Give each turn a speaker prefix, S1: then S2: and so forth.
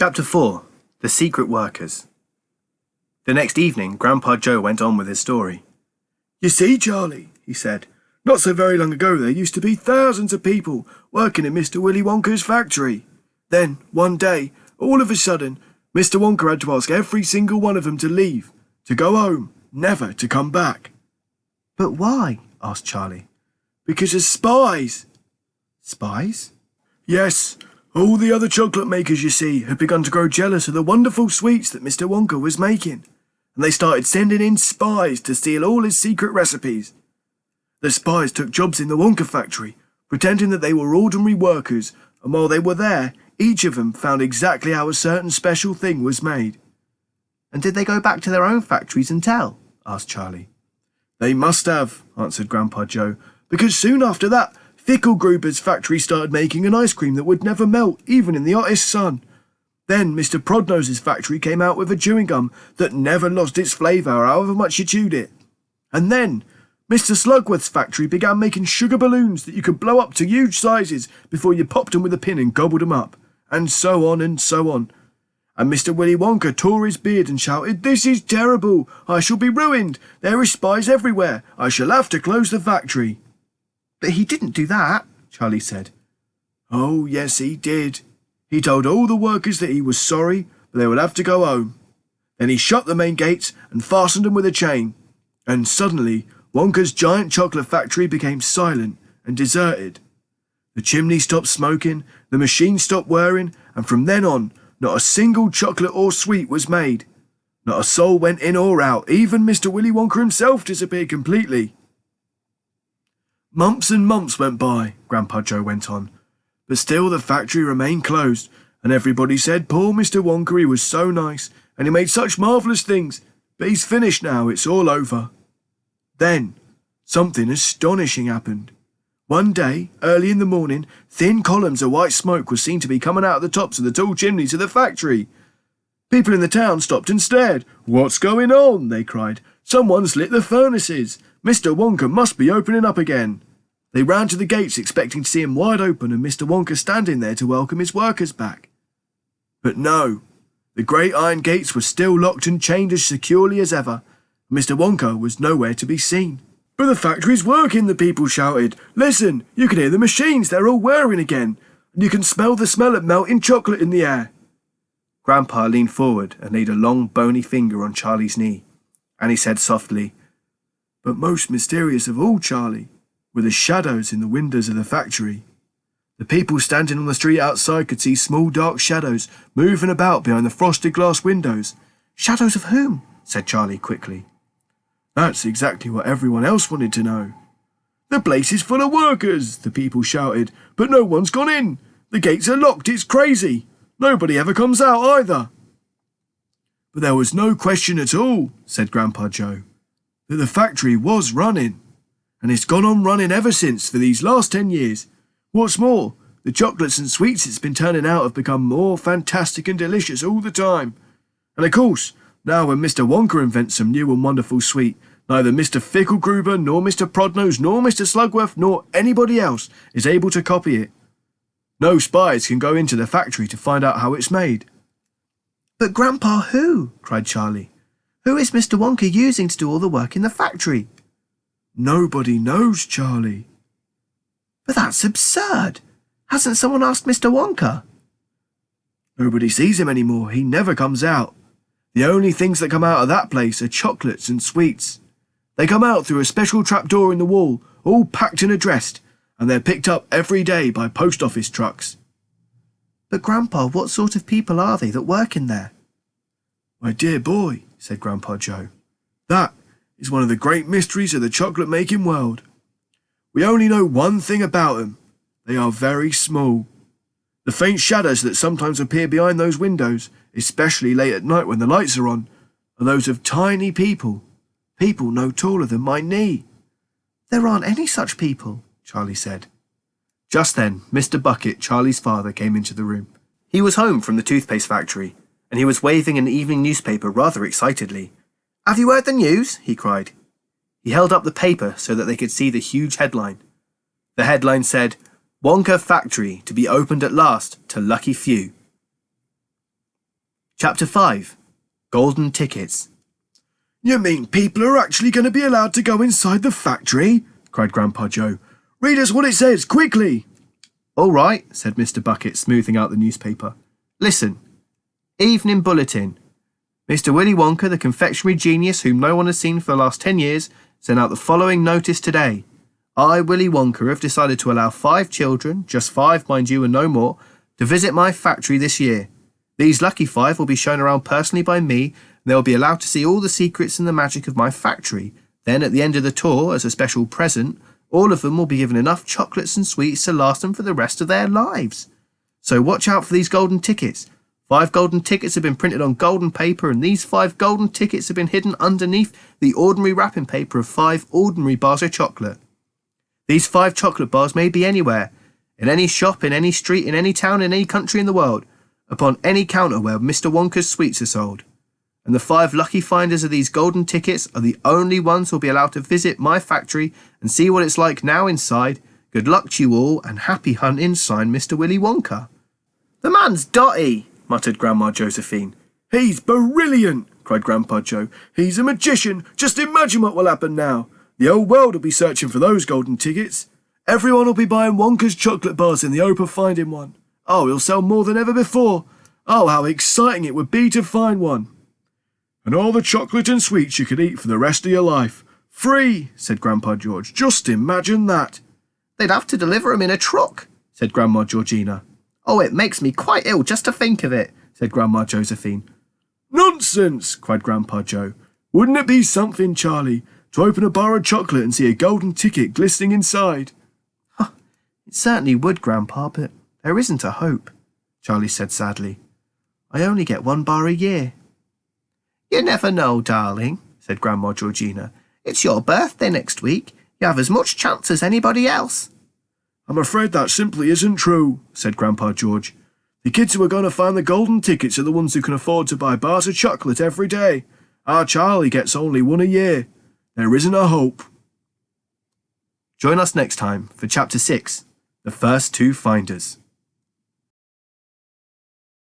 S1: Chapter 4. The Secret Workers. The next evening, Grandpa Joe went on with his story.
S2: "You see, Charlie," he said, "not so very long ago there used to be thousands of people working in Mr. Willy Wonka's factory. Then, one day, all of a sudden, Mr. Wonka had to ask every single one of them to leave, to go home, never to come back."
S1: "But why?" asked Charlie.
S2: "Because of spies."
S1: "Spies?"
S2: "Yes. All the other chocolate makers, you see, had begun to grow jealous of the wonderful sweets that Mr. Wonka was making, and they started sending in spies to steal all his secret recipes. The spies took jobs in the Wonka factory, pretending that they were ordinary workers, and while they were there, each of them found exactly how a certain special thing was made."
S1: "And did they go back to their own factories and tell?" asked Charlie.
S2: "They must have," answered Grandpa Joe, "because soon after that, Fickelgruber's factory started making an ice cream that would never melt, even in the hottest sun. Then Mr. Prodnose's factory came out with a chewing gum that never lost its flavour however much you chewed it. And then Mr. Slugworth's factory began making sugar balloons that you could blow up to huge sizes before you popped them with a pin and gobbled them up. And so on and so on. And Mr. Willy Wonka tore his beard and shouted, 'This is terrible! I shall be ruined! There are spies everywhere! I shall have to close the factory!'"
S1: "But he didn't do that," Charlie said.
S2: "Oh, yes, he did. He told all the workers that he was sorry, but they would have to go home. Then he shut the main gates and fastened them with a chain. And suddenly, Wonka's giant chocolate factory became silent and deserted. The chimney stopped smoking, the machine stopped whirring, and from then on, not a single chocolate or sweet was made. Not a soul went in or out. Even Mr. Willy Wonka himself disappeared completely." "Months and months went by," Grandpa Joe went on, "but still the factory remained closed, and everybody said, 'Poor Mr. Wonka, he was so nice, and he made such marvellous things, but he's finished now, it's all over.' Then, something astonishing happened. One day, early in the morning, thin columns of white smoke were seen to be coming out of the tops of the tall chimneys of the factory. People in the town stopped and stared. 'What's going on?' they cried. 'Someone's lit the furnaces. Mr. Wonka must be opening up again.' They ran to the gates expecting to see him wide open and Mr. Wonka standing there to welcome his workers back. But no, the great iron gates were still locked and chained as securely as ever. Mr. Wonka was nowhere to be seen. 'But the factory's working,' the people shouted. 'Listen, you can hear the machines, they're all whirring again, and you can smell the smell of melting chocolate in the air.'"
S1: Grandpa leaned forward and laid a long bony finger on Charlie's knee, and he said softly, "But most mysterious of all, Charlie, were the shadows in the windows of the factory. The people standing on the street outside could see small dark shadows moving about behind the frosted glass windows." "Shadows of whom?" said Charlie quickly.
S2: "That's exactly what everyone else wanted to know. 'The place is full of workers,' the people shouted, 'but no one's gone in. The gates are locked, it's crazy. Nobody ever comes out either.' But there was no question at all," said Grandpa Joe, "that the factory was running. And it's gone on running ever since for these last 10 years. What's more, the chocolates and sweets it's been turning out have become more fantastic and delicious all the time. And of course, now when Mr. Wonka invents some new and wonderful sweet, neither Mr. Fickelgruber, nor Mr. Prodnose, nor Mr. Slugworth, nor anybody else is able to copy it. No spies can go into the factory to find out how it's made."
S1: "But Grandpa, who?" cried Charlie. "Who is Mr. Wonka using to do all the work in the factory?"
S2: "Nobody knows, Charlie."
S1: "But that's absurd. Hasn't someone asked Mr. Wonka?"
S2: "Nobody sees him anymore. He never comes out. The only things that come out of that place are chocolates and sweets. They come out through a special trapdoor in the wall, all packed and addressed, and they're picked up every day by post office trucks."
S1: "But Grandpa, what sort of people are they that work in there?"
S2: "My dear boy," said Grandpa Joe, "that is one of the great mysteries of the chocolate-making world. We only know one thing about them. They are very small. The faint shadows that sometimes appear behind those windows, especially late at night when the lights are on, are those of tiny people no taller than my knee."
S1: "There aren't any such people," Charlie said. Just then, Mr. Bucket, Charlie's father, came into the room. He was home from the toothpaste factory, and he was waving an evening newspaper rather excitedly. "Have you heard the news?" he cried. He held up the paper so that they could see the huge headline. The headline said, "Wonka Factory to be opened at last to lucky few." Chapter 5. Golden Tickets.
S2: You mean people are actually going to be allowed to go inside the factory? Cried Grandpa Joe. Read us what it says, quickly!
S1: All right, said Mr. Bucket, smoothing out the newspaper. Listen. Evening Bulletin. Mr. Willy Wonka, the confectionery genius whom no one has seen for the last 10 years, sent out the following notice today. I, Willy Wonka, have decided to allow 5 children, just 5, mind you, and no more, to visit my factory this year. These lucky 5 will be shown around personally by me, and they will be allowed to see all the secrets and the magic of my factory. Then, at the end of the tour, as a special present, all of them will be given enough chocolates and sweets to last them for the rest of their lives. So watch out for these golden tickets. 5 golden tickets have been printed on golden paper, and these 5 golden tickets have been hidden underneath the ordinary wrapping paper of 5 ordinary bars of chocolate. These 5 chocolate bars may be anywhere, in any shop, in any street, in any town, in any country in the world, upon any counter where Mr. Wonka's sweets are sold. And the 5 lucky finders of these golden tickets are the only ones who will be allowed to visit my factory and see what it's like now inside. Good luck to you all, and happy hunting, signed Mr. Willy Wonka. The man's dotty, muttered Grandma Josephine.
S2: He's brilliant, cried Grandpa Joe. He's a magician. Just imagine what will happen now. The whole world will be searching for those golden tickets. Everyone will be buying Wonka's chocolate bars in the hope of finding one. Oh, he'll sell more than ever before. Oh, how exciting it would be to find one. And all the chocolate and sweets you could eat for the rest of your life. Free, said Grandpa George. Just imagine that.
S1: They'd have to deliver 'em in a truck, said Grandma Georgina. Oh, it makes me quite ill just to think of it, said Grandma Josephine.
S2: Nonsense, cried Grandpa Joe. Wouldn't it be something, Charlie, to open a bar of chocolate and see a golden ticket glistening inside?
S1: It certainly would, Grandpa, but there isn't a hope, Charlie said sadly. I only get 1 bar a year. You never know, darling, said Grandma Georgina. It's your birthday next week. You have as much chance as anybody else.
S2: I'm afraid that simply isn't true, said Grandpa George. The kids who are going to find the golden tickets are the ones who can afford to buy bars of chocolate every day. Our Charlie gets only 1 a year. There isn't a hope.
S1: Join us next time for Chapter 6, The First 2 Finders.